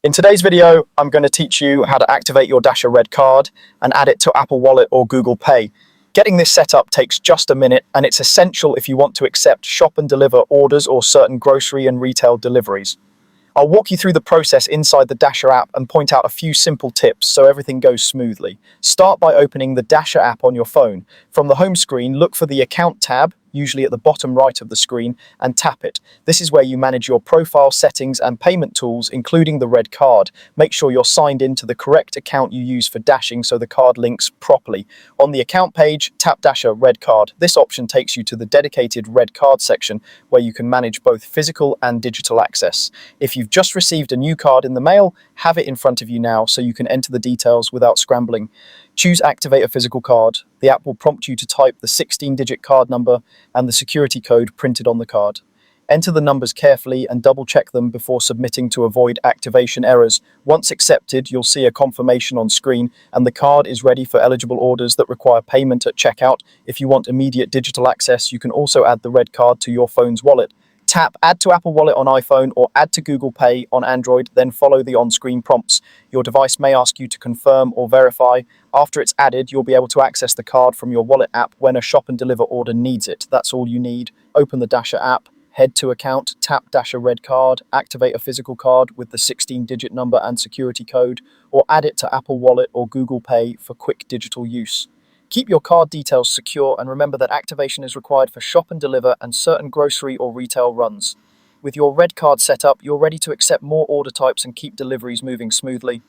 In today's video, I'm going to teach you how to activate your Dasher Red card and add it to Apple Wallet or Google Pay. Getting this set up takes just a minute, and it's essential if you want to accept shop and deliver orders or certain grocery and retail deliveries. I'll walk you through the process inside the Dasher app and point out a few simple tips so everything goes smoothly. Start by opening the Dasher app on your phone. From the home screen, look for the Account tab, usually at the bottom right of the screen, and tap it. This is where you manage your profile settings and payment tools, including the Red card. Make sure you're signed into the correct account you use for dashing so the card links properly. On the account page, tap Dasher Red card. This option takes you to the dedicated Red card section where you can manage both physical and digital access. If you've just received a new card in the mail, have it in front of you now so you can enter the details without scrambling. Choose Activate a Physical Card. The app will prompt you to type the 16-digit card number and the security code printed on the card. Enter the numbers carefully and double-check them before submitting to avoid activation errors. Once accepted, you'll see a confirmation on screen, and the card is ready for eligible orders that require payment at checkout. If you want immediate digital access, you can also add the Red card to your phone's wallet. Tap Add to Apple Wallet on iPhone or Add to Google Pay on Android, then follow the on-screen prompts. Your device may ask you to confirm or verify. After it's added, you'll be able to access the card from your wallet app when a shop and deliver order needs it. That's all you need. Open the Dasher app, head to Account, tap Dasher Red card, activate a physical card with the 16-digit number and security code, or add it to Apple Wallet or Google Pay for quick digital use. Keep your card details secure and remember that activation is required for shop and deliver and certain grocery or retail runs. With your Red card set up, you're ready to accept more order types and keep deliveries moving smoothly.